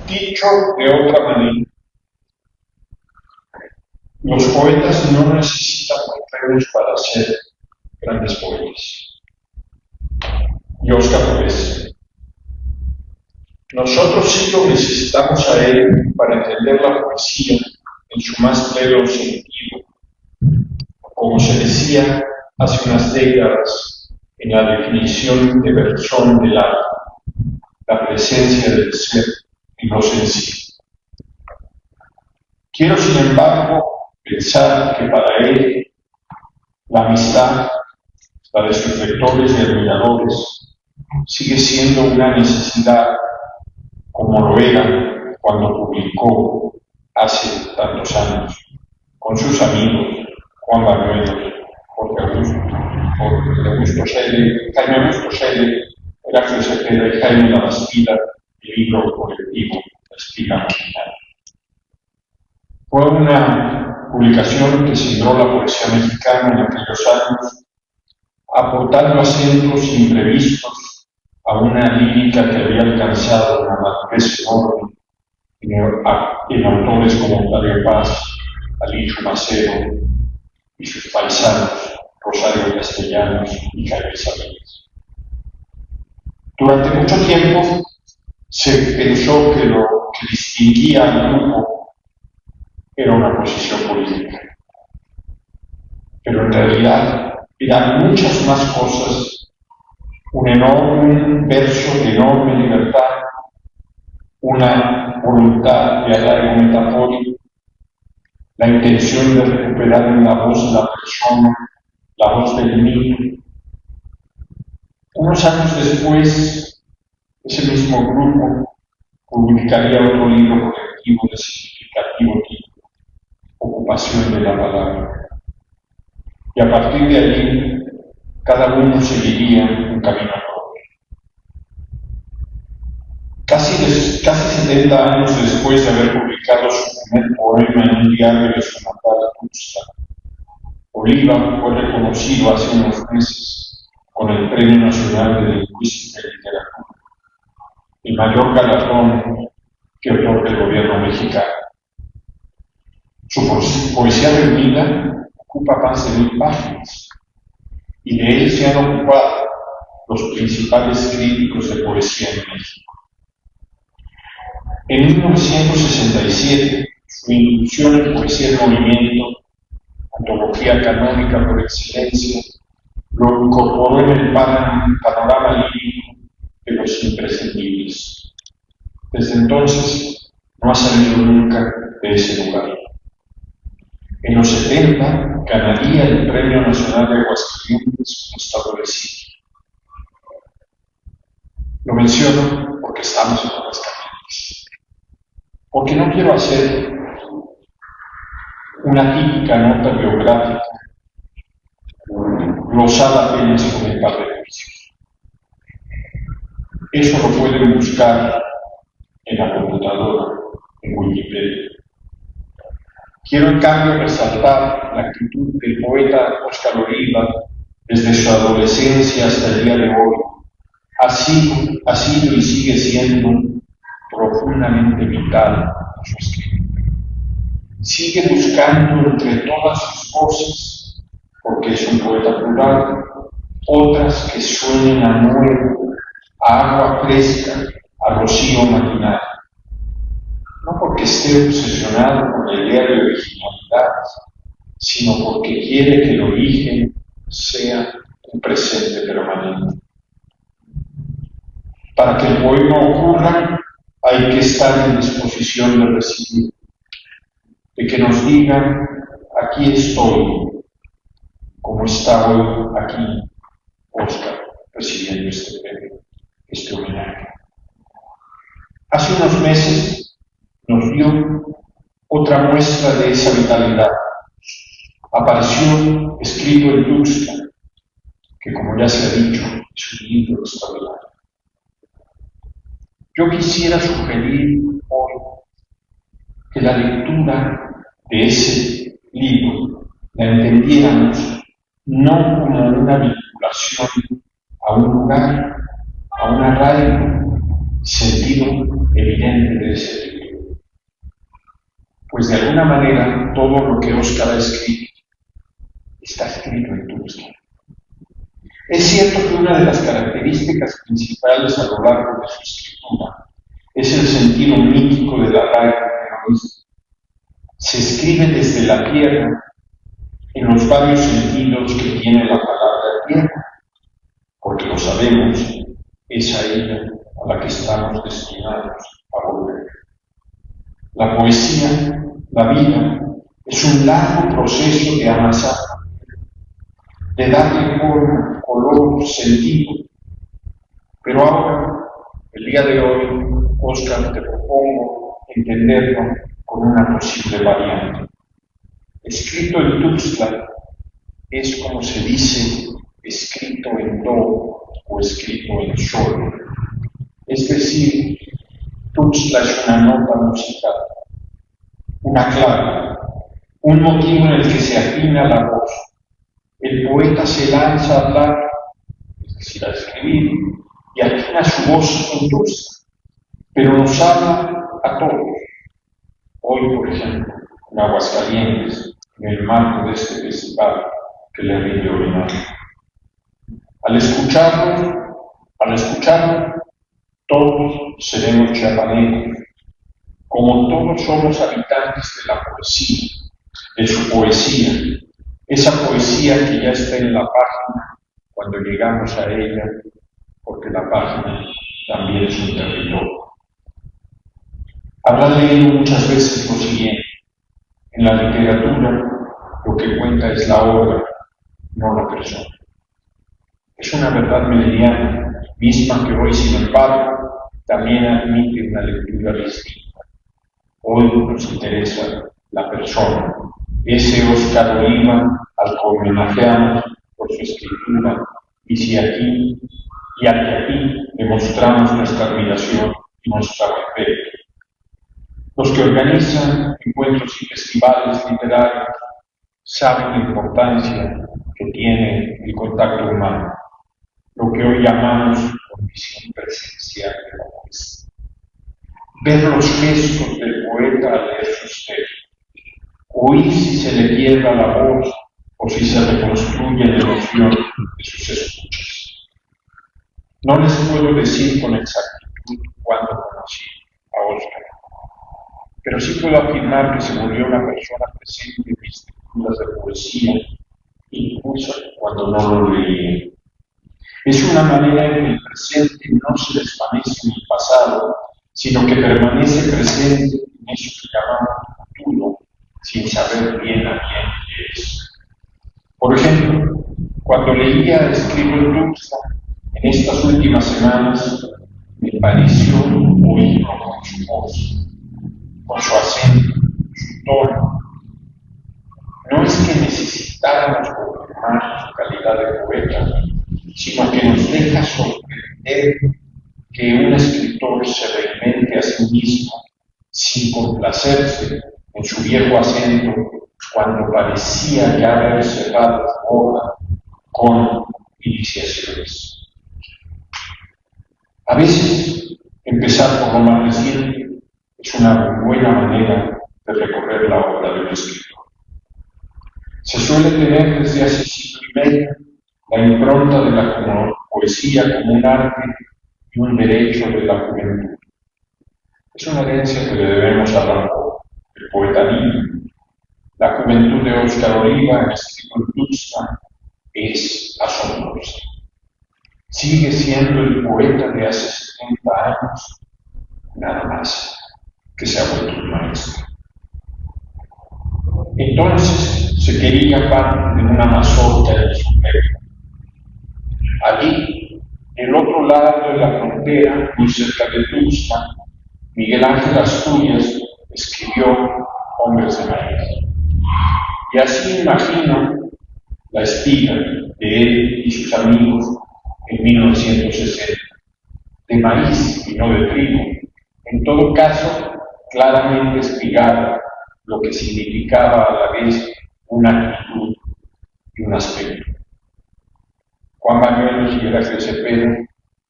Dicho de otra manera, los poetas no necesitan premios para ser grandes poetas. Y Óscar Pérez. Nosotros sí lo necesitamos a él para entender la poesía en su más pleno sentido. Como se decía hace unas décadas en la definición de Berzón del arte, la presencia del ser en lo sencillo. Quiero, sin embargo, pensar que para él la amistad, la de sus lectores y admiradores, sigue siendo una necesidad como lo era cuando publicó hace tantos años con sus amigos Juan Bañuelos, Jorge Augusto Selle, Jaime Augusto Selle, Horacio Cepeda y Jaime Labastida, el libro colectivo La Espiga Marginal. Fue una publicación que sembró la poesía mexicana en aquellos años, aportando acentos imprevistos a una lírica que había alcanzado una madurez enorme en autores como Octavio Paz, Alirio Macedo y sus paisanos, Rosario Castellanos y Jaime Sabines. Durante mucho tiempo se pensó que lo que distinguía al grupo era una posición política, pero en realidad eran muchas más cosas, un verso de enorme libertad, una voluntad de alargo metafórico, la intención de recuperar en la voz de la persona, la voz del niño. Unos años después, ese mismo grupo publicaría otro libro colectivo de significativo título, Ocupación de la Palabra. Y a partir de allí, cada uno seguiría un camino propio. Casi 70 años después de haber publicado su primer poema en un diario de su natal Tuxtla, Oliva fue reconocido hace unos meses con el Premio Nacional de Lingüística y Literatura, el mayor galardón que otorga el gobierno mexicano. Su poesía reunida ocupa más de 1000 páginas, y de él se han ocupado los principales críticos de poesía en México. En 1967, su inclusión en Poesía en Movimiento, antología canónica por excelencia, lo incorporó en el panorama lírico de los imprescindibles. Desde entonces, no ha salido nunca de ese lugar. En los 70, ganaría el Premio Nacional de Aguascalientes como estadounidense. Lo menciono porque estamos en Aguascalientes. Porque no quiero hacer una típica nota biográfica glosada apenas con el par de juicios. Eso lo pueden buscar en la computadora, en Wikipedia. Quiero en cambio resaltar la actitud del poeta Óscar Oliva desde su adolescencia hasta el día de hoy. Ha sido y sigue siendo profundamente vital a su escritura. Sigue buscando entre todas sus voces, porque es un poeta plural, otras que suenen a nuevo, a agua fresca, a rocío matinal. No porque esté obsesionado con la idea de originalidad, sino porque quiere que el origen sea un presente permanente. Para que el poema ocurra, hay que estar en disposición de recibir, de que nos digan, aquí estoy, como está hoy aquí Óscar recibiendo este premio, este homenaje. Hace unos meses nos dio otra muestra de esa vitalidad. Apareció escrito en Tuxtla, que como ya se ha dicho, es un libro extraordinario. Yo quisiera sugerir hoy que la lectura de ese libro la entendiéramos no como una vinculación a un lugar, a un arraigo, sentido evidente de ese libro. Pues de alguna manera todo lo que Óscar ha escrito está escrito en Tuxtla. Es cierto que una de las características principales a lo largo de su escritura es el sentido mítico del arraigo heroísta. Se escribe desde la tierra en los varios sentidos que tiene la palabra tierra, porque lo sabemos, es a ella a la que estamos destinados a volver. La poesía, la vida, es un largo proceso de amasar, de darle forma, color, sentido. Pero ahora, el día de hoy, Óscar, te propongo entenderlo con una posible variante. Escrito en Tuxtla es como se dice escrito en do o escrito en sol. Es decir, Tuxtla es una nota musical, una clave, un motivo en el que se afina la voz. El poeta se lanza a hablar, es decir, a escribir, y afina su voz en Tuxtla, pero nos habla a todos. Hoy, por ejemplo, en Aguascalientes, en el marco de este festival que le rinde homenaje. Al escucharlo, todos seremos chiapanecos, como todos somos habitantes de la poesía, de su poesía, esa poesía que ya está en la página cuando llegamos a ella, porque la página también es un territorio. Habrá leído muchas veces lo siguiente: en la literatura lo que cuenta es la obra, no la persona. Es una verdad meridiana, misma que hoy, sin embargo, también admite una lectura distinta. Hoy nos interesa la persona, ese Óscar Oliva al que homenajeamos por su escritura, y hacia aquí demostramos nuestra admiración y nuestro respeto. Los que organizan encuentros y festivales literarios saben la importancia que tiene el contacto humano, lo que hoy llamamos condición presencial de la poesía. Ver los gestos del poeta al leer sus textos, oír si se le quiebra la voz o si se reconstruye la emoción de sus escuchas. No les puedo decir con exactitud cuándo conocí a Óscar, pero sí puedo afirmar que se volvió una persona presente en mis lecturas de poesía, incluso cuando no lo leía. Es una manera en que el presente no se desvanece en el pasado, sino que permanece presente en eso que llamamos futuro, sin saber bien a bien qué es. Por ejemplo, cuando leía escrito en Tuxtla, en estas últimas semanas, me pareció oírlo con su voz, con su acento, su tono. No es que necesitáramos confirmar su calidad de poeta, sino que nos deja sorprender que un escritor se reinvente a sí mismo sin complacerse en su viejo acento cuando parecía ya haber cerrado su obra con iniciaciones. A veces, empezar por lo más reciente es una buena manera de recorrer la obra del escritor. Se suele tener desde hace siglo y medio la impronta de la poesía como un arte y un derecho de la juventud. Es una herencia que le debemos a Ramón, el poeta niño. La juventud de Óscar Oliva, escrito en Tuxtla, es asombrosa. Sigue siendo el poeta de hace 70 años, nada más, que se ha vuelto un maestro. Entonces se quería parte de una mazorca en su reino. Allí, del otro lado de la frontera, muy cerca de Tuxtla, Miguel Ángel Asturias escribió Hombres de Maíz. Y así imagino la espiga de él y sus amigos en 1960, de maíz y no de trigo, en todo caso claramente espigada, lo que significaba a la vez una actitud y un aspecto. Juan Bañuelos y Heraclio Cepeda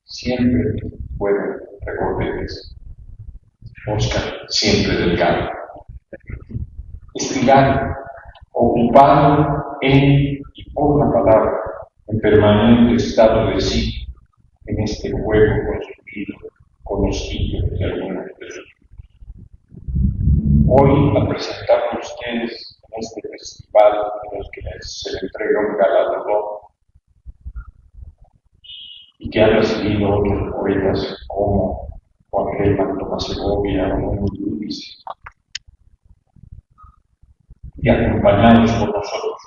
siempre fueron recordemos, Óscar siempre delgado, estrigado, ocupado en y por la palabra, en permanente estado de sí, en este juego construido con los hijos de algunos de sus. Hoy, al presentarnos a ustedes en este festival en el que se le entrega un galardón y que han recibido otros poetas como Juan Gelman, Tomás Segovia, Ramón Luis, y acompañados por nosotros,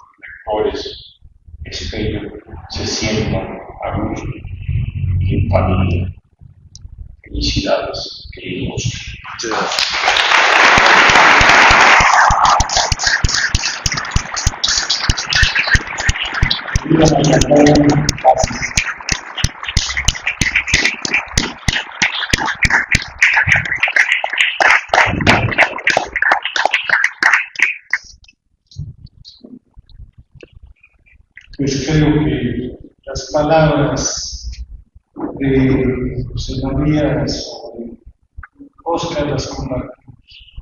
lectores, espero se sientan a gusto y en familia. Felicidades, queridos. Muchas gracias. Pues creo que las palabras de José María sobre Óscar las compartimos.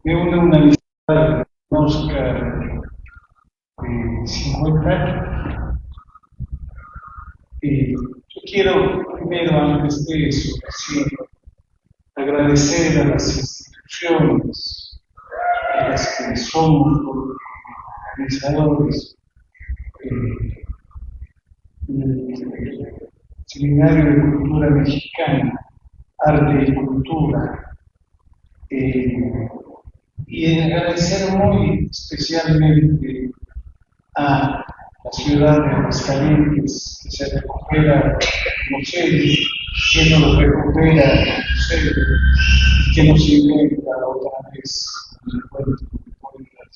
Me une una amistad con Óscar de 50 años. Yo quiero primero, antes de eso, agradecer a las instituciones a las que somos organizadores, el Seminario de Cultura Mexicana, Arte y Cultura, y agradecer muy especialmente a la ciudad de Aguascalientes, que se recupera como sede, que nos recupera como sede, que nos inventa otra vez el encuentro de poetas.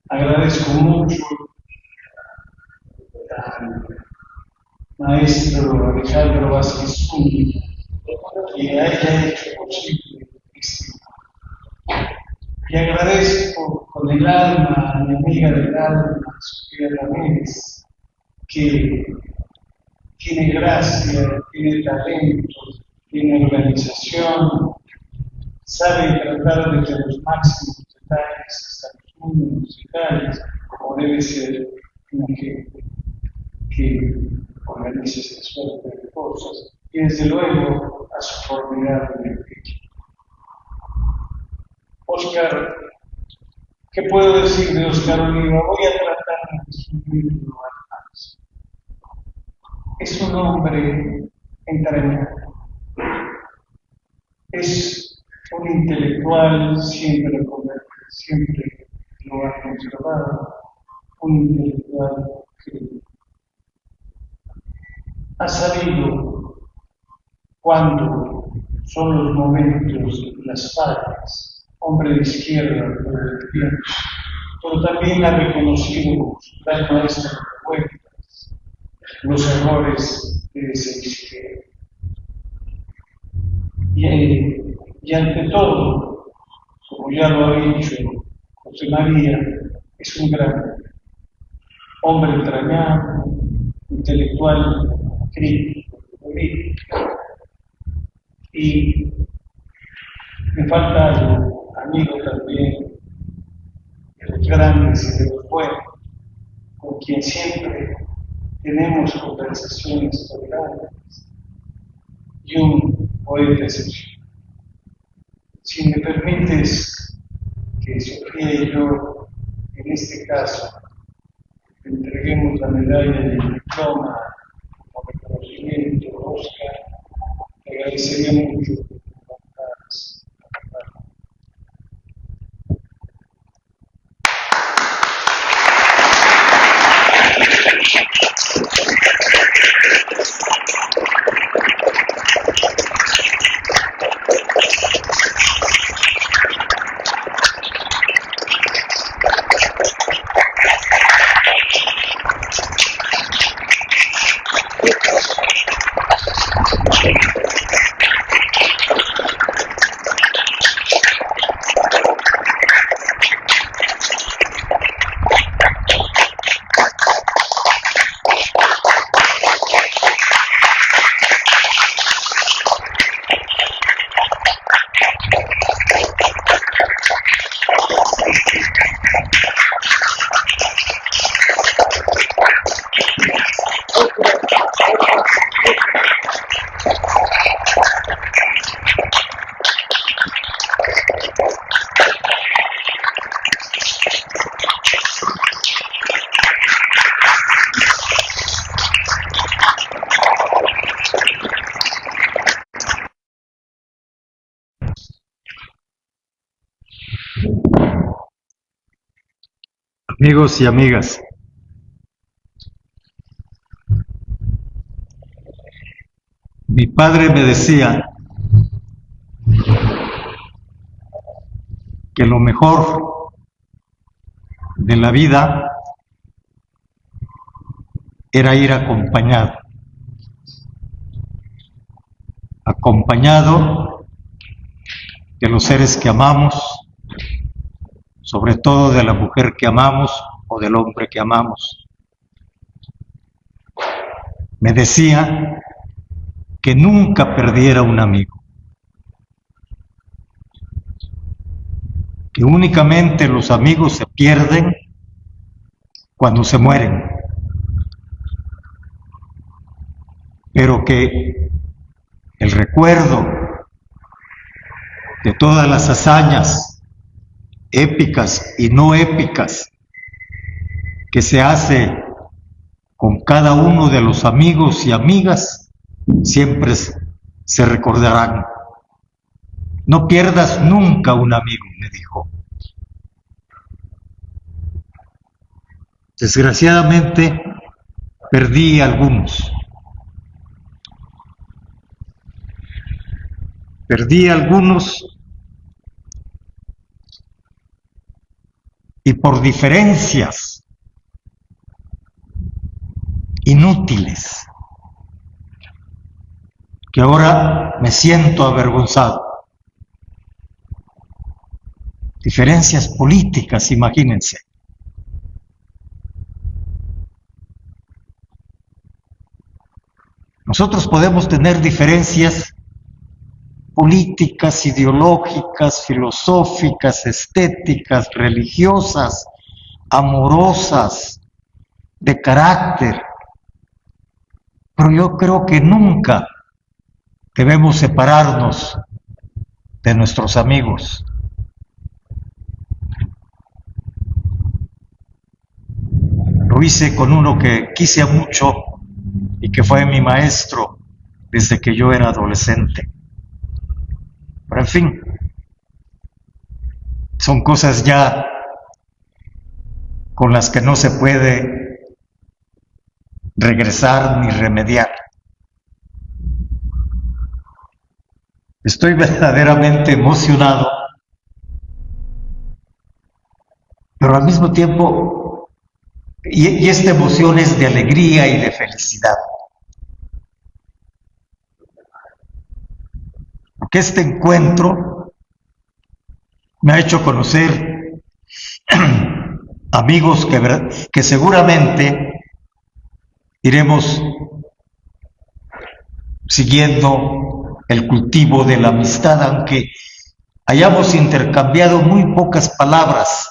Agradezco mucho al maestro Alejandro Vázquez Zúñiga que haya hecho posible esto. Y agradezco con el alma a mi amiga del alma, Sofía Ramírez, que tiene gracia, tiene talento, tiene organización, sabe tratar desde los máximos detalles hasta los mínimos detalles, como debe ser una gente que organiza esta suerte de cosas, y desde luego a su formidable equipo. Óscar, ¿qué puedo decir de Óscar Oliva? Voy a tratar de resumirlo al máximo. Es un hombre entrañable. Es un intelectual, siempre lo ha conservado, un intelectual que ha sabido cuándo son los momentos, las fallas, hombre de izquierda por el tiempo, pero también ha reconocido su gran maestro de poetas, los errores de esa izquierda. Y ante todo, como ya lo ha dicho José María, es un gran hombre entrañable, intelectual, crítico, político. Y me falta algo, amigo también, de los grandes y de los buenos, con quien siempre tenemos conversaciones tolerantes, y un poeta excepcional. Si me permites que Sofía y yo, en este caso, le entreguemos la medalla y el diploma como reconocimiento a Óscar, te agradecería mucho que te levantaras a cantar. Amigos y amigas, mi padre me decía que lo mejor de la vida era ir acompañado de los seres que amamos, sobre todo de la mujer que amamos o del hombre que amamos. Me decía que nunca perdiera un amigo, que únicamente los amigos se pierden cuando se mueren, pero que el recuerdo de todas las hazañas épicas y no épicas que se hace con cada uno de los amigos y amigas siempre se recordarán. No pierdas nunca un amigo, me dijo. Desgraciadamente perdí algunos. Y por diferencias inútiles, que ahora me siento avergonzado. Diferencias políticas, imagínense. Nosotros podemos tener diferencias políticas, ideológicas, filosóficas, estéticas, religiosas, amorosas, de carácter, pero yo creo que nunca debemos separarnos de nuestros amigos. Lo hice con uno que quise mucho y que fue mi maestro desde que yo era adolescente. Pero en fin, son cosas ya con las que no se puede regresar ni remediar. Estoy verdaderamente emocionado, pero al mismo tiempo, y esta emoción es de alegría y de felicidad. Porque este encuentro me ha hecho conocer amigos que seguramente iremos siguiendo el cultivo de la amistad, aunque hayamos intercambiado muy pocas palabras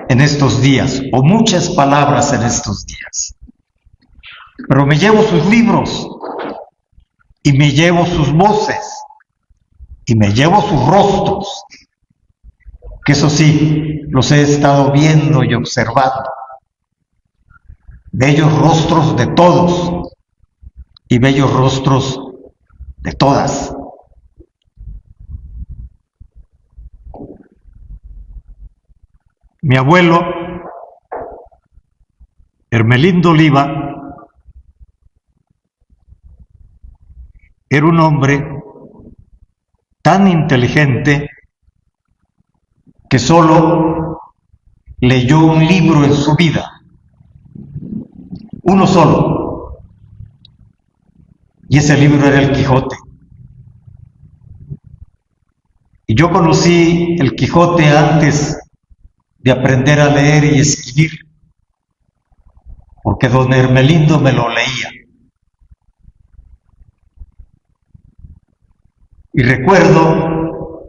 en estos días, o muchas palabras en estos días. Pero me llevo sus libros, y me llevo sus voces, y me llevo sus rostros, que eso sí, los he estado viendo y observando. Bellos rostros de todos, y bellos rostros de todas. Mi abuelo, Hermelindo Oliva, era un hombre tan inteligente que solo leyó un libro en su vida, uno solo, y ese libro era El Quijote. Y yo conocí El Quijote antes de aprender a leer y escribir, porque don Hermelindo me lo leía. Y recuerdo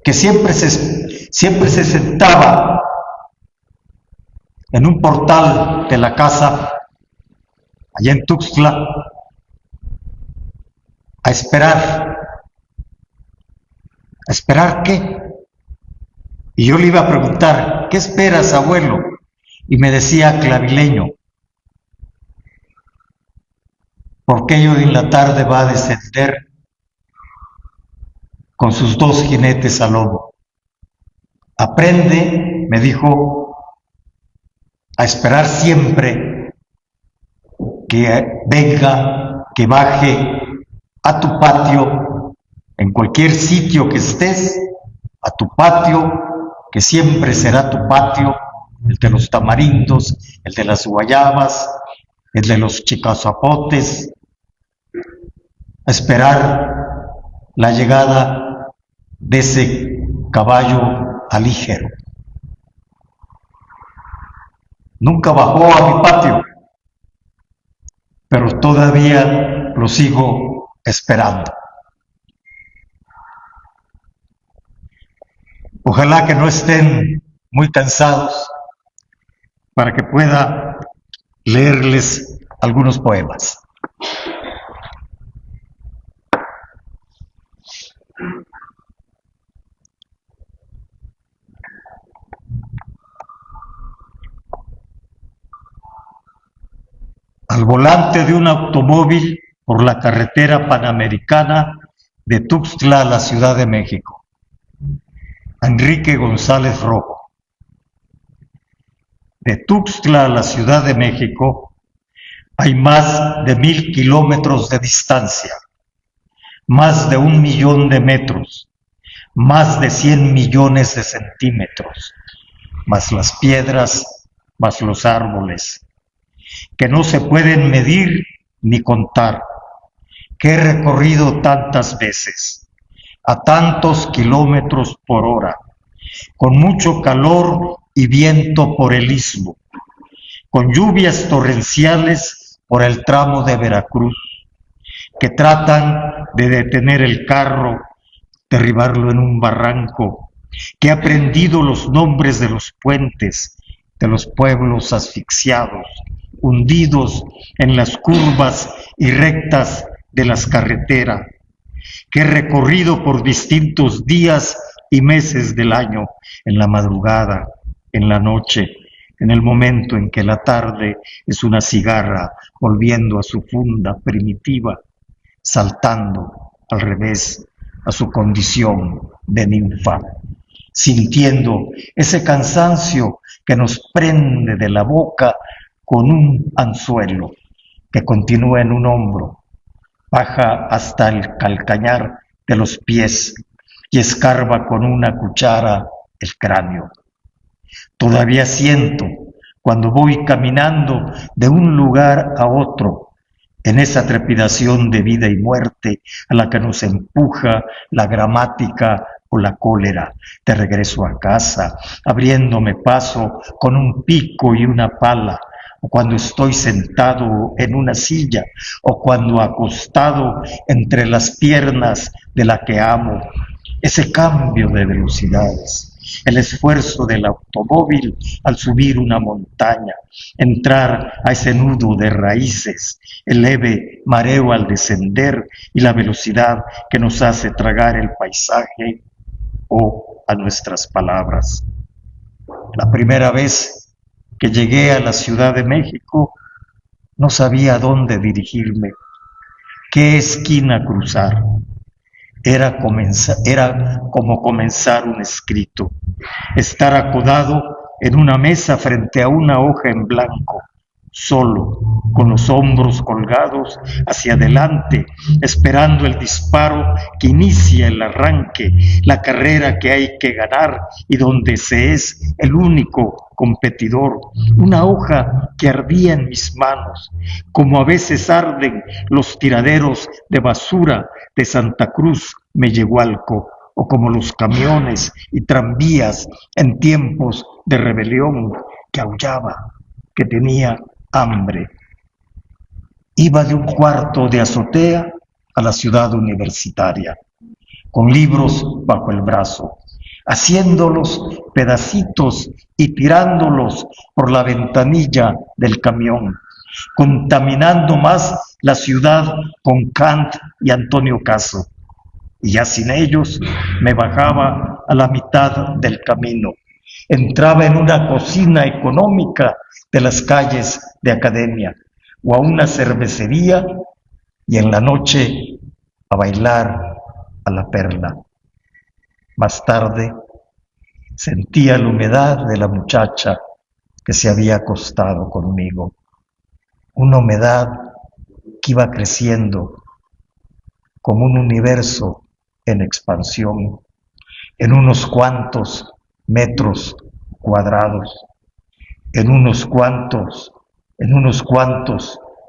que siempre se sentaba en un portal de la casa, allá en Tuxtla, a esperar. ¿A esperar qué? Y yo le iba a preguntar, ¿qué esperas, abuelo? Y me decía clavileño, porque ello en la tarde va a descender con sus 2 jinetes al lomo. Aprende, me dijo, a esperar siempre que venga, que baje a tu patio, en cualquier sitio que estés, a tu patio, que siempre será tu patio, el de los tamarindos, el de las guayabas, el de los chicazapotes, a esperar la llegada de ese caballo alígero. Nunca bajó a mi patio, pero todavía lo sigo esperando. Ojalá que no estén muy cansados para que pueda leerles algunos poemas. Al volante de un automóvil por la carretera panamericana de Tuxtla a la Ciudad de México. Enrique González Rojo. De Tuxtla a la Ciudad de México hay más de 1000 kilómetros de distancia, más de 1 millón de metros, más de 100 millones de centímetros, más las piedras, más los árboles, que no se pueden medir ni contar, que he recorrido tantas veces, a tantos kilómetros por hora, con mucho calor y viento por el istmo, con lluvias torrenciales por el tramo de Veracruz, que tratan de detener el carro, derribarlo en un barranco, que he aprendido los nombres de los puentes, de los pueblos asfixiados, hundidos en las curvas y rectas de las carreteras, que he recorrido por distintos días y meses del año, en la madrugada, en la noche, en el momento en que la tarde es una cigarra volviendo a su funda primitiva, saltando al revés a su condición de ninfa, sintiendo ese cansancio que nos prende de la boca con un anzuelo que continúa en un hombro, baja hasta el calcañar de los pies y escarba con una cuchara el cráneo. Todavía siento, cuando voy caminando de un lugar a otro, en esa trepidación de vida y muerte a la que nos empuja la gramática o la cólera, de regreso a casa, abriéndome paso con un pico y una pala, o cuando estoy sentado en una silla, o cuando acostado entre las piernas de la que amo, ese cambio de velocidades, el esfuerzo del automóvil al subir una montaña, entrar a ese nudo de raíces, el leve mareo al descender y la velocidad que nos hace tragar el paisaje o a nuestras palabras. La primera vez que llegué a la Ciudad de México, no sabía a dónde dirigirme, qué esquina cruzar. Era como comenzar un escrito, estar acodado en una mesa frente a una hoja en blanco, solo, con los hombros colgados hacia adelante, esperando el disparo que inicia el arranque, la carrera que hay que ganar y donde se es el único competidor, una hoja que ardía en mis manos, como a veces arden los tiraderos de basura de Santa Cruz, Mellehualco, o como los camiones y tranvías en tiempos de rebelión, que aullaba, que tenía hambre. Iba de un cuarto de azotea a la ciudad universitaria, con libros bajo el brazo, haciéndolos pedacitos y tirándolos por la ventanilla del camión, contaminando más la ciudad con Kant y Antonio Caso. Y ya sin ellos me bajaba a la mitad del camino. Entraba en una cocina económica de las calles de Academia o a una cervecería y en la noche a bailar a la Perla. Más tarde, Sentía la humedad de la muchacha que se había acostado conmigo, una humedad que iba creciendo como un universo en expansión, en unos cuantos metros cuadrados, en unos cuantos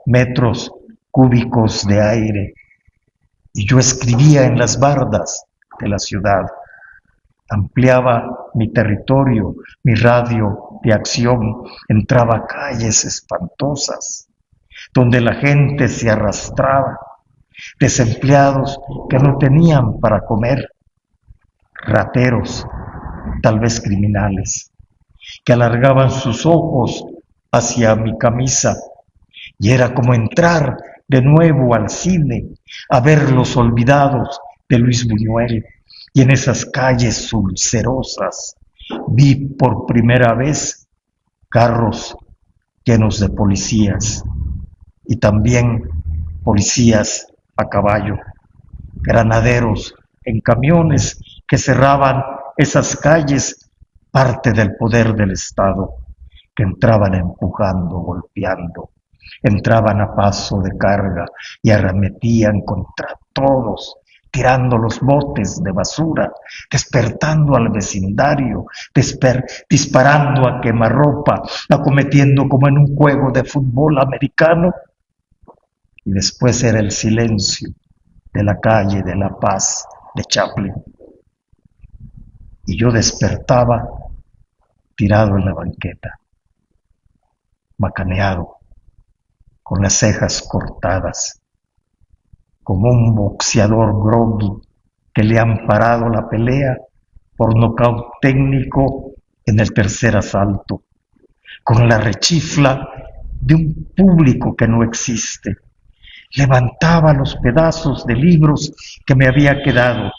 metros cúbicos de aire. Y yo escribía en las bardas de la ciudad, ampliaba mi territorio, mi radio de acción, entraba a calles espantosas, donde la gente se arrastraba, desempleados que no tenían para comer, rateros, tal vez criminales, que alargaban sus ojos hacia mi camisa, y era como entrar de nuevo al cine a ver Los Olvidados de Luis Buñuel. Y en esas calles ulcerosas vi por primera vez carros llenos de policías y también policías a caballo, granaderos en camiones que cerraban esas calles, parte del poder del Estado, que entraban empujando, golpeando, entraban a paso de carga y arremetían contra todos, tirando los botes de basura, despertando al vecindario, disparando a quemarropa, acometiendo como en un juego de fútbol americano. Y después era el silencio de la calle de La Paz de Chaplin. Y yo despertaba tirado en la banqueta, macaneado, con las cejas cortadas, como un boxeador groggy que le han parado la pelea por nocaut técnico en el tercer asalto, con la rechifla de un público que no existe. Levantaba los pedazos de libros que me había quedado,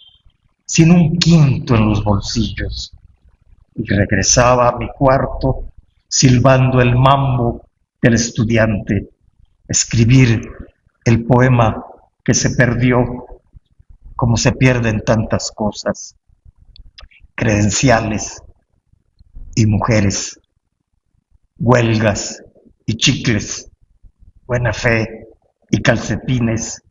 sin un quinto en los bolsillos, y regresaba a mi cuarto silbando el mambo del estudiante, escribir el poema que se perdió, como se pierden tantas cosas, credenciales y mujeres, huelgas y chicles, buena fe y calcetines,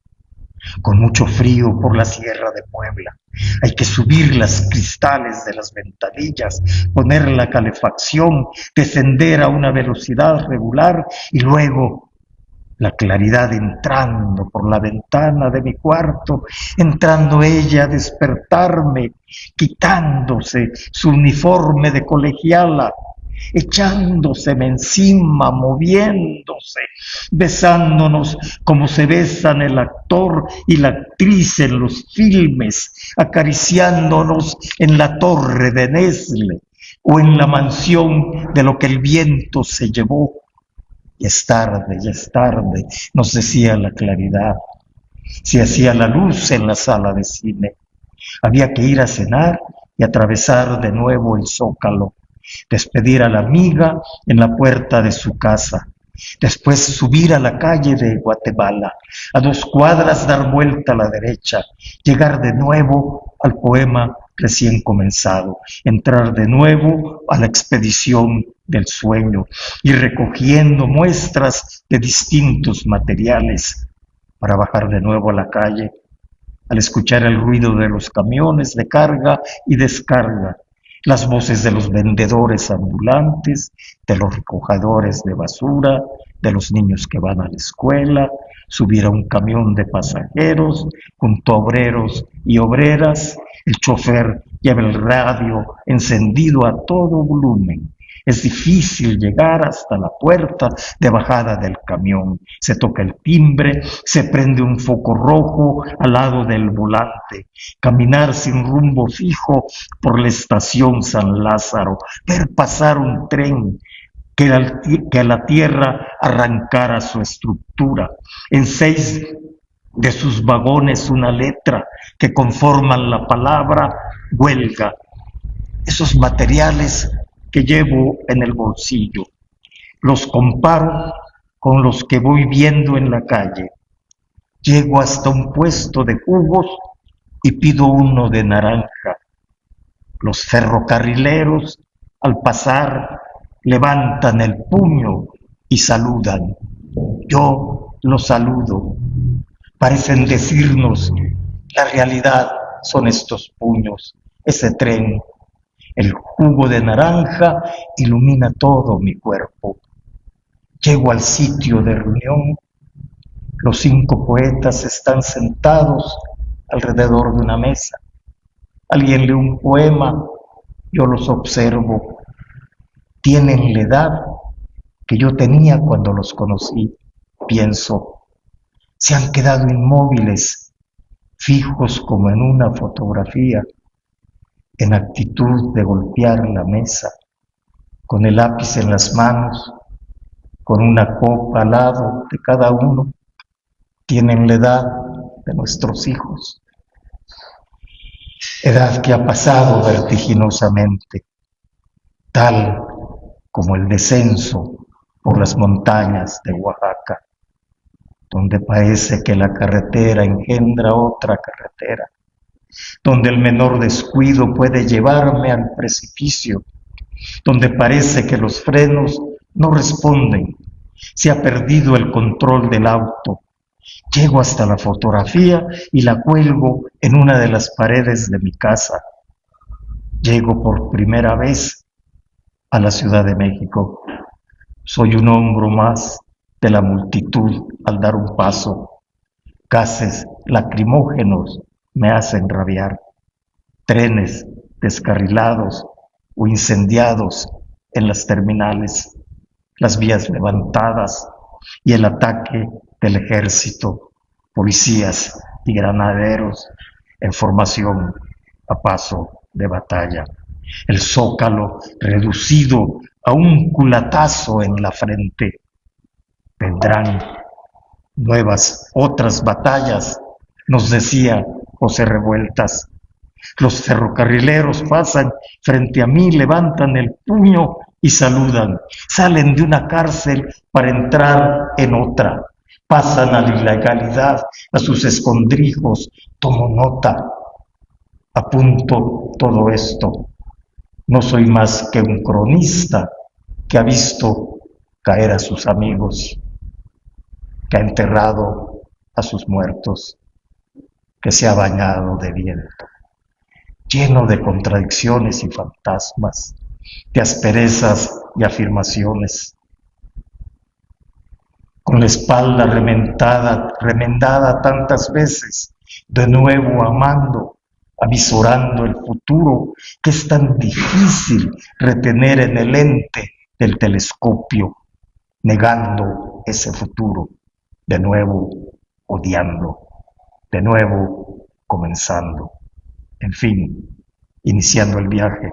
con mucho frío por la Sierra de Puebla. Hay que subir las cristales de las ventanillas, poner la calefacción, descender a una velocidad regular y luego la claridad entrando por la ventana de mi cuarto, entrando ella a despertarme, quitándose su uniforme de colegiala, echándoseme encima, moviéndose, besándonos como se besan el actor y la actriz en los filmes, acariciándonos en la torre de Nestle o en la mansión de lo que el viento se llevó. Ya es tarde, nos decía la claridad. Se hacía la luz en la sala de cine. Había que ir a cenar y atravesar de nuevo el Zócalo, despedir a la amiga en la puerta de su casa, después subir a la calle de Guatemala, a 2 cuadras dar vuelta a la derecha, llegar de nuevo al poema recién comenzado, entrar de nuevo a la expedición del sueño, ir recogiendo muestras de distintos materiales para bajar de nuevo a la calle, al escuchar el ruido de los camiones de carga y descarga, las voces de los vendedores ambulantes, de los recogedores de basura, de los niños que van a la escuela, subir a un camión de pasajeros junto a obreros y obreras. El chofer lleva el radio encendido a todo volumen. Es difícil llegar hasta la puerta de bajada del camión. Se toca el timbre, se prende un foco rojo al lado del volante. Caminar sin rumbo fijo por la estación San Lázaro. Ver pasar un tren que a la tierra arrancara su estructura. En 6 de sus vagones una letra que conforman la palabra huelga. Esos materiales que llevo en el bolsillo, los comparo con los que voy viendo en la calle. Llego hasta un puesto de jugos y pido uno de naranja. Los ferrocarrileros, al pasar, levantan el puño y saludan. Yo los saludo. Parecen decirnos, la realidad son estos puños, ese tren. El jugo de naranja ilumina todo mi cuerpo. Llego al sitio de reunión. Los 5 poetas están sentados alrededor de una mesa. Alguien lee un poema, yo los observo. Tienen la edad que yo tenía cuando los conocí, pienso. Se han quedado inmóviles, fijos como en una fotografía, en actitud de golpear la mesa, con el lápiz en las manos, con una copa al lado de cada uno. Tienen la edad de nuestros hijos, edad que ha pasado vertiginosamente, tal como el descenso por las montañas de Oaxaca, donde parece que la carretera engendra otra carretera, donde el menor descuido puede llevarme al precipicio, donde parece que los frenos no responden, se ha perdido el control del auto. Llego hasta la fotografía y la cuelgo en una de las paredes de mi casa. Llego por primera vez a la Ciudad de México. Soy un hombro más de la multitud al dar un paso. Gases lacrimógenos me hacen rabiar. Trenes descarrilados o incendiados en las terminales, las vías levantadas y el ataque del ejército, policías y granaderos en formación a paso de batalla. El zócalo reducido a un culatazo en la frente. Vendrán otras batallas, nos decía José Revueltas. Los ferrocarrileros pasan frente a mí, levantan el puño y saludan. Salen de una cárcel para entrar en otra. Pasan a la ilegalidad, a sus escondrijos. Tomo nota, apunto todo esto. No soy más que un cronista que ha visto caer a sus amigos, que ha enterrado a sus muertos, que se ha bañado de viento, lleno de contradicciones y fantasmas, de asperezas y afirmaciones. Con la espalda remendada tantas veces, de nuevo amando, avisorando el futuro, que es tan difícil retener en el lente del telescopio, negando ese futuro, de nuevo odiando, de nuevo comenzando, en fin, iniciando el viaje,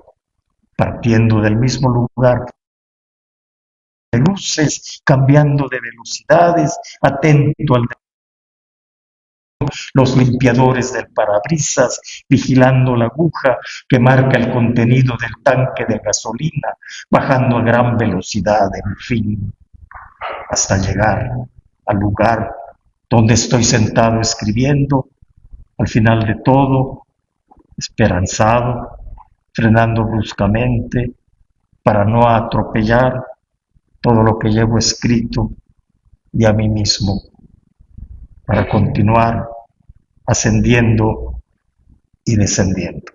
partiendo del mismo lugar, de luces, cambiando de velocidades, atento al los limpiadores del parabrisas, vigilando la aguja que marca el contenido del tanque de gasolina, bajando a gran velocidad, en fin, hasta llegar al lugar donde estoy sentado escribiendo, al final de todo, esperanzado, frenando bruscamente para no atropellar todo lo que llevo escrito y a mí mismo, para continuar ascendiendo y descendiendo.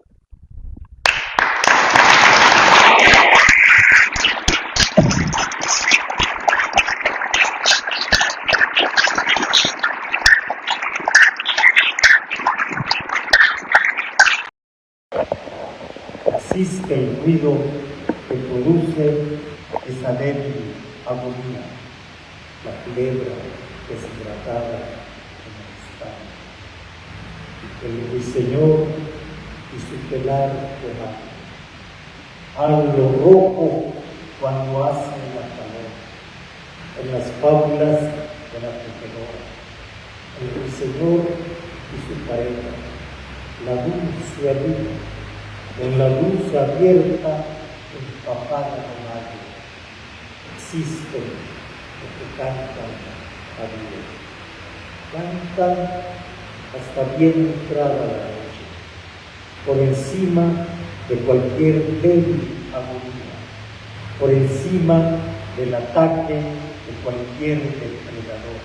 Asiste el ruido que produce esa débil agonía, la culebra deshidratada en el estado. El ruiseñor y su pelar quemado, algo rojo cuando hace la calor, en las fábulas de la tejedora, el ruiseñor y su pareja, la dulce arriba, en la luz abierta, empapada con agua, existen porque cantan a Dios. Cantan hasta bien entrada la noche. Por encima de cualquier débil agonía, por encima del ataque de cualquier depredador.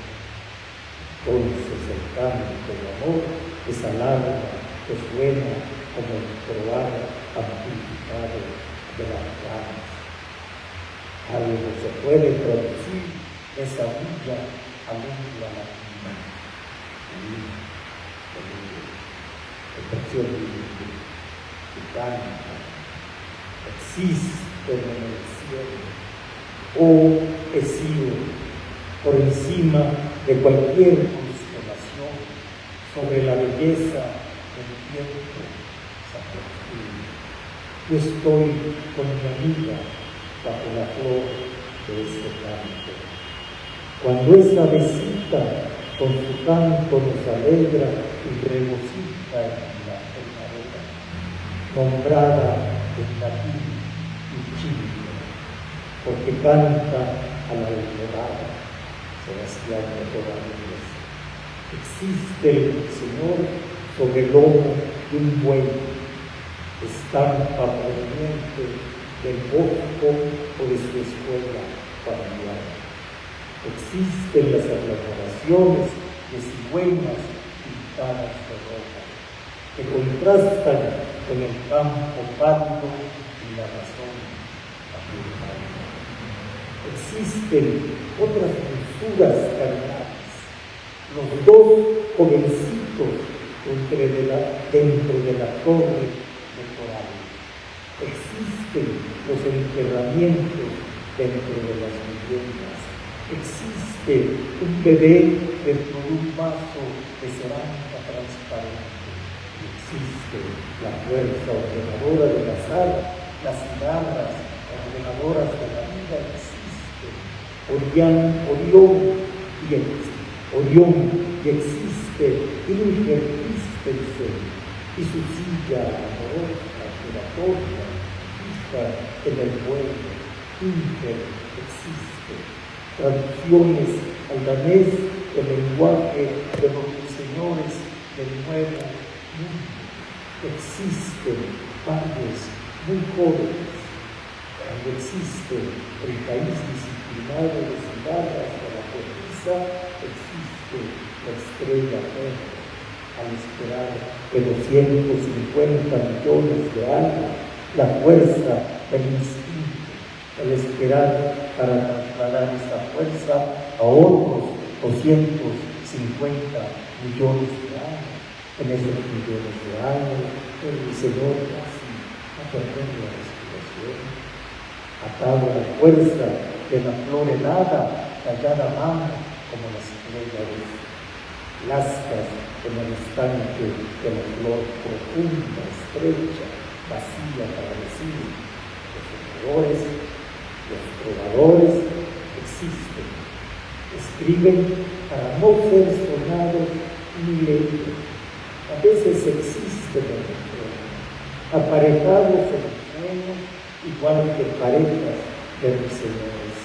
Entonces el canto de amor, esa alarma que suena como el croar amplificado de las ramas. Algo se puede traducir esa bulla a lengua latina. Expresión que canta, existe en el cielo, oh Hesío, por encima de cualquier constelación, sobre la belleza del tiempo, yo estoy con mi amiga bajo la flor de este canto. Cuando esta besita con su canto nos alegra y regocija en la primavera, nombrada en latín Uchilio, porque canta a la alborada, Sebastián de Torres. Existe el Señor sobre el lomo de un buey, estampa proveniente del bosco o de su escuela familiar. Existen las elaboraciones de cigüeñas pintadas de roja, que contrastan con el campo pálido y la razón afirmada. Existen otras dulzuras carnales, los dos jovencitos dentro de la torre de coral. Existen los enterramientos dentro de las viviendas. Existe un bebé dentro de un vaso de cerámica transparente. Existe la fuerza ordenadora del azar, las cigarras ordenadoras de la vida. Existe Orión y existe Inger Christensen y su silla amorosa, giratoria, fija en el vuelo. Inger existe. Traducciones al danés del lenguaje de los señores del nuevo mundo. Existen padres muy jóvenes. Cuando existe el país disciplinado de cigarras de la pobreza, existe la estrella verde. Al esperar que 250 millones de años, la fuerza del instinto, el esperar para trasladar esa fuerza a otros 250 millones de años. En esos millones de años, el Señor casi ha perdido la respiración, atado a la fuerza de la flor helada, tallada a mano como las estrellas lascas en el estanque de la flor profunda, estrecha, vacía para decir. Los trovadores existen, escriben para no ser sonados ni leídos. A veces existen en el sueño, aparejados en el sueño, igual que parejas de ruiseñores.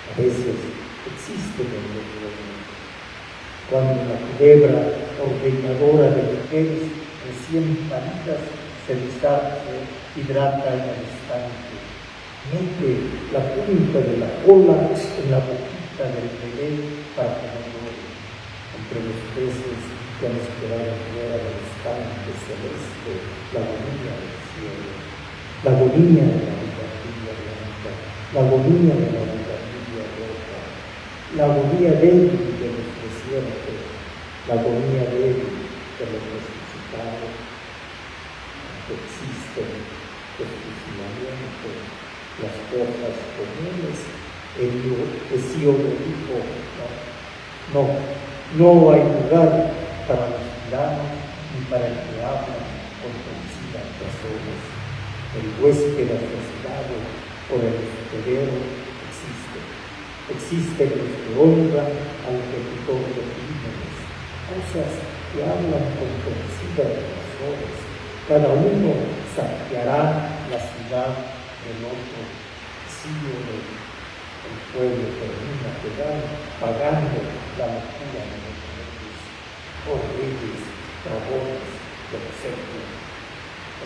A veces existen en el sueño. Cuando la culebra ordeñadora de mujeres recién paridas se deshace, hidrata en el estanque, mete la punta de la cola en la boquita del bebé para que no llore. Entre los peces que han esperado fuera del estanque celeste, la agonía del cielo, la agonía de la bugambilia blanca, la agonía de la bugambilia roja, la agonía débil de los desiertos, la agonía débil de los resucitados. Existen los fusilamientos, las cosas comunes. Hesíodo dijo, no hay lugar para los tiranos ni para el que habla con torcidas razones. El huésped asesinado por el hospedero existe. Existen los que honran al ejecutor de crímenes, cosas que hablan con torcidas razones. Cada uno saqueará la ciudad del otro. El pueblo termina pagando la locura de los reyes, reyes, dragones de los cetros.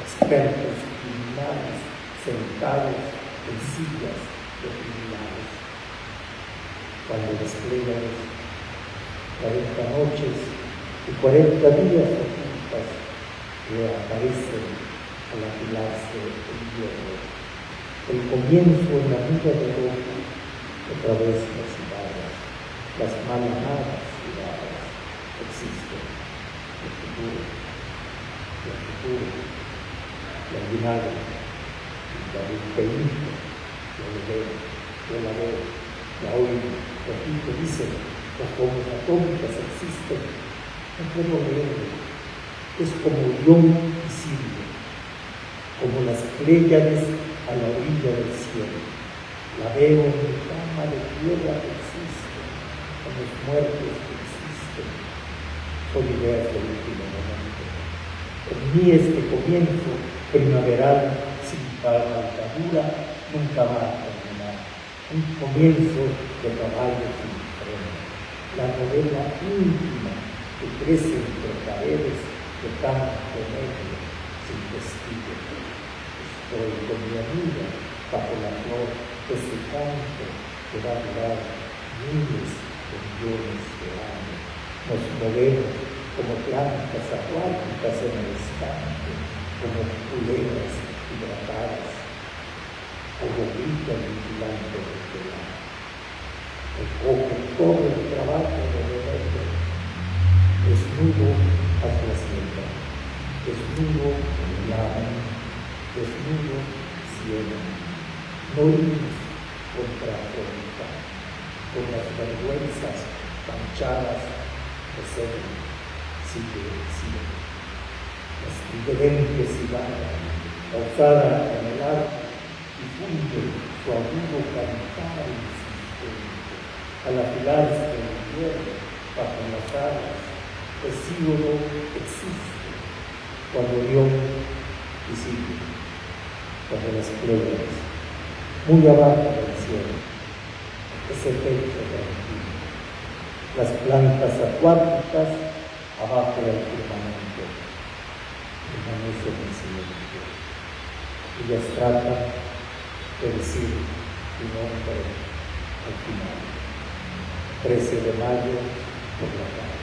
expertos criminales sentados en sillas de criminales. Cuando desplegan 40 noches y 40 días ocultas, reaparecen al apilarse el hierro. El comienzo en la vida de Roma, otra vez las ciudades, las mal amadas ciudades existen. El futuro, la vinagre, la dulceína, yo la veo, la oigo, repito, dicen, las bombas atómicas existen, no puedo leerlo, es como Orión y Sirio, como las Pléyades a la orilla del cielo. La veo en mi cama de tierra que existe, en los muertos que existen. Son ideas del último momento. En mí este comienzo primaveral sin cabalgadura nunca va a terminar. Un comienzo de caballo sin freno. La novela íntima que crece entre paredes de campo negro sin testigo. Estoy con mi amiga bajo la flor de ese canto que va a durar miles de millones de años. Nos movemos como plantas acuáticas en el estanque, como culebras hidratadas, o bombilla vigilante del verano. Recoge todo el trabajo de beber, desnudo hacia la sierra, desnudo la desnudo cielo, no irnos contra la con las vergüenzas manchadas de ser sigue. Las diferentes ciudades, alzada en el arco, difunde su agudo cantar insistente, al afilarse el invierno bajo las alas, el símbolo existe, cuando Dios visite, cuando las playas, muy abajo del cielo, ese techo tranquilo, las plantas acuáticas abajo del firmamento, permanece en silencio. Ellas tratan de decir su nombre al final. 13 de mayo por la tarde.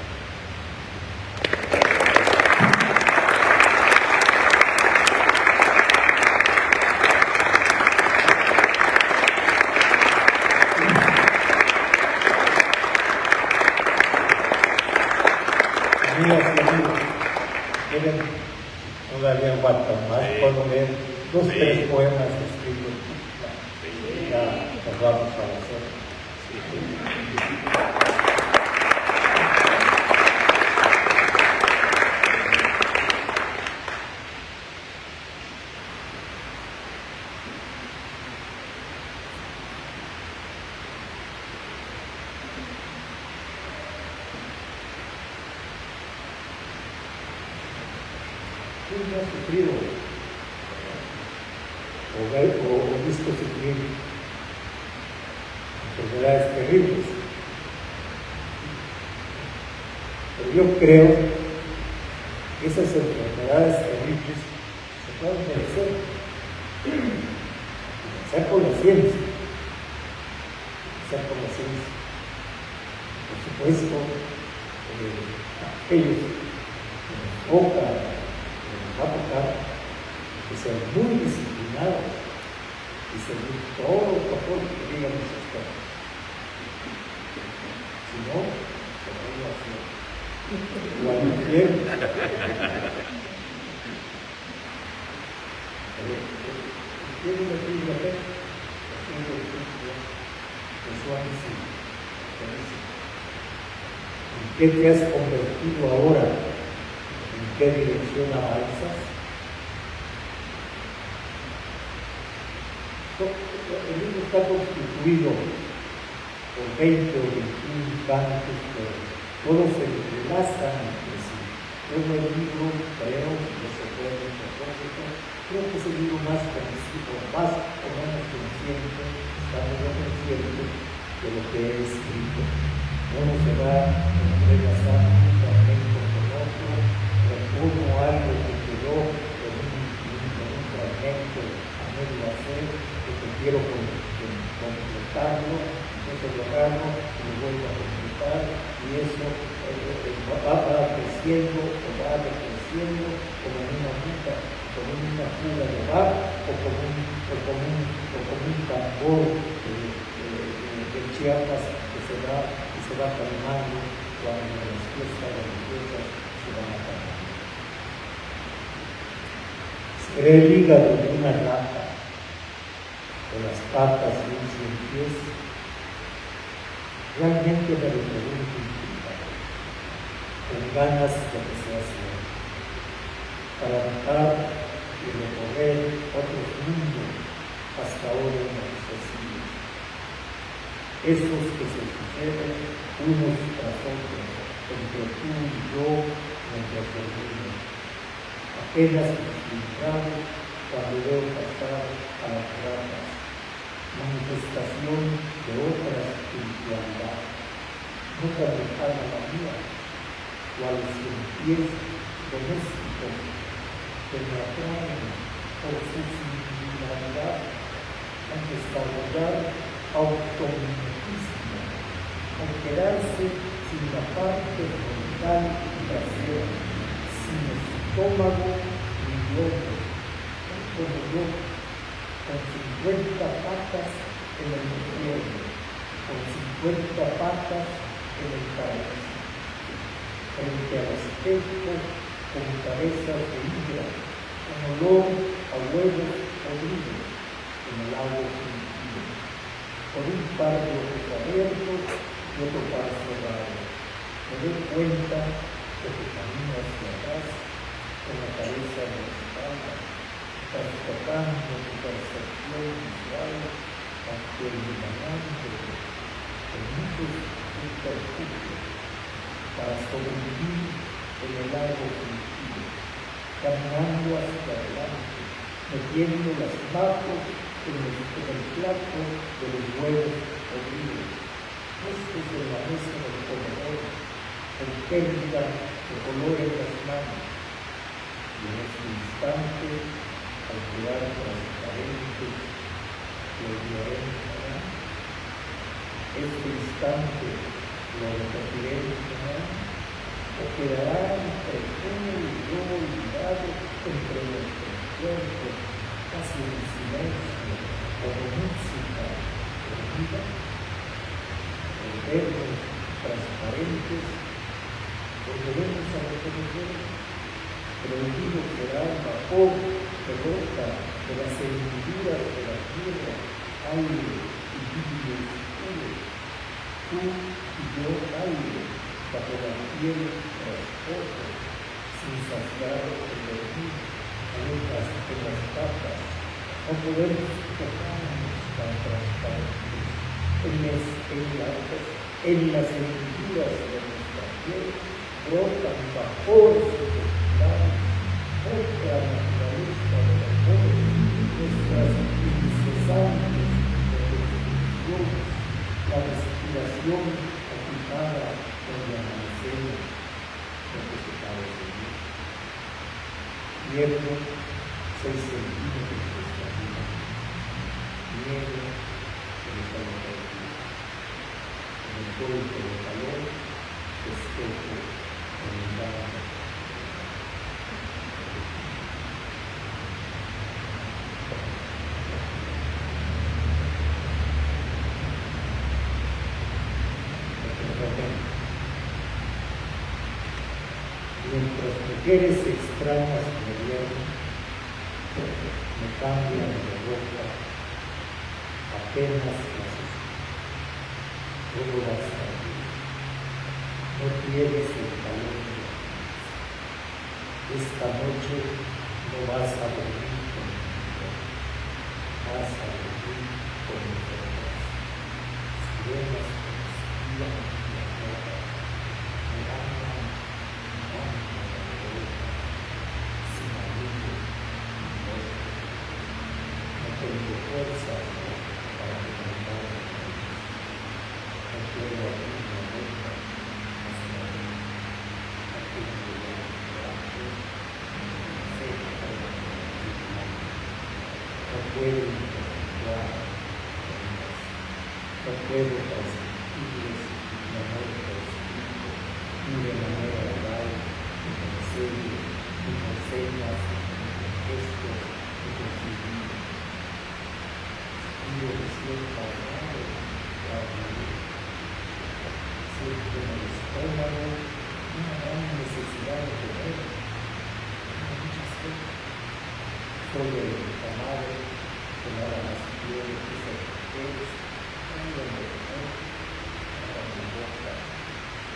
Todavía aguantan más, puedo leer 2 o 3 poemas escritos. Ya nos vamos a hacer. ¿Quién no ha sufrido o visto sufrir enfermedades terribles? Pero yo creo que esas enfermedades terribles se pueden vencer. Comenzar con la ciencia. Por supuesto, aquellos que nos tocan, va a tocar que sean muy disciplinados y seguir todo el protocolo que digan los expertos. Si no, se va a ir así. O al infierno. ¿Quién me pide la fe? ¿En qué te has convertido ahora? ¿En qué dirección avanzas? El libro está constituido por 20 o 21 cantos que todos se entrelazan entre sí. Yo el libro creo que se puede propósito. Creo que es el libro más conocido, más o menos consciente, estamos ya conscientes de lo que he escrito. Uno se va entrelazando un fragmento con otro, repongo algo que quedó en un creciendo o va decreciendo como una fuga de bar o como un tambor de Chiapas que se va calmando cuando las fiestas religiosas se van acabando. ¿Será el hígado de una rata o las patas de un cien pies? Realmente me lo pregunto con ganas de que sea cierto, para matar y recorrer otros mundos hasta ahora inaccesibles. Esos que se suceden unos tras otros, entre tú y yo, mientras dormimos. Apenas explicados cuando veo pasar a las ratas, manifestación de otra espiritualidad, no tan lejana la mía, cuales pies domésticos que me atraen por su singularidad, al desarrollar automimetismo, al quedarse sin la parte frontal y trasera, sin estómago ni globo, como yo, con 50 patas en el infierno, con 50 patas en el paraíso, frente al espejo, con cabeza de hidra, con olor a huevos podridos en el agua sentido, con un par de ojos abiertos y otro par cerrado. Me doy cuenta de que camino hacia atrás con la cabeza en la espalda, transportando mi percepción visual ante el diamante de muchos subterfugios para sobrevivir en el lago sentido, caminando hacia adelante, metiendo las manos en el plato de los huevos podridos, puestos en la mesa del comedor, con pérdida de color en las manos, y en ese instante, al quedar transparentes, lo violentará. Este instante lo repetiré o quedará entre tú y yo olvidado entre nuestros cuerpos, casi en silencio, como música perdida. Vernos transparentes, volveremos a reconocer, pero el vino será el vapor que brota de las hendiduras de la tierra, aire y vidrio oscuro. Tú y yo aire bajo la piel rasposa, sin saciar el dormir, aletas en las patas, no podemos tocarnos tan transparentes. En las hendiduras de nuestra piel brotan vapores circulares, otra naturaleza de vapores, nuestras incesantes repeticiones, la respiración ocupada por el amanecer, lo que se parece a mí. Hierro 6 centímetros de estatura, nieve en el calor del día, en el golpe de calor, espejo en el barro. Mientras mujeres extrañas me vieron, me cambian de ropa, apenas las todo va a estar bien. No tienes el calor de la vida. Esta noche no vas a dormir conmigo, vas a dormir con mis ojos. Sirenas conspiran en la ropa, me aman, sin amigo, no tengo fuerza para levantar la cabeza. No quiero abrir la boca hasta abrir. No tengo ya trabajo, no sé cómo continuar. No puedo interactuar con ellas. No puedo transmitirles mi amor por espíritu ni de manera oral resto de nuestras vidas. Dios sienta amado, siente en el estómago una gran necesidad de comer, muchas veces. Solo el amado, que nada más quiere que se recuerde, no lo para mi boca,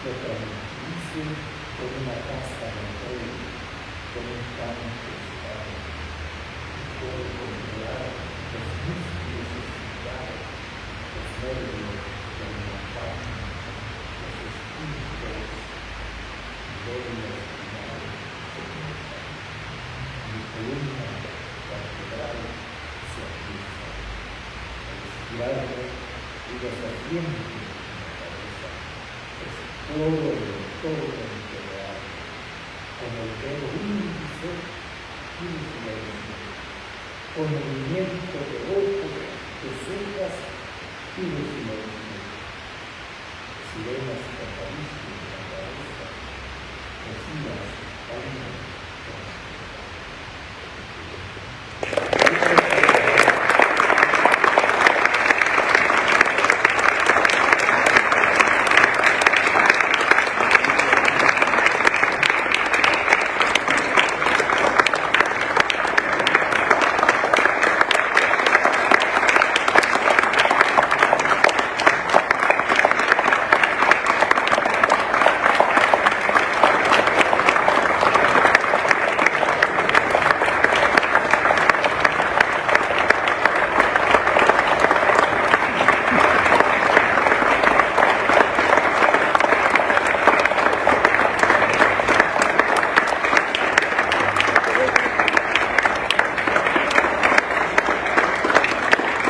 lo tranquilice con una pasta de pollo, con un pan tostado, y puedo controlar los músculos excitados, los nervios de la carne, los esfínteres, venas finales, mi columna vertebral se ajusta. Al estirarme, y los asientos de la cabeza, exploro el todo integral, con el dedo índice y el silencio, con movimiento de ojos, de cejas y de silencio. Sirenas que acarician la cabeza, reciban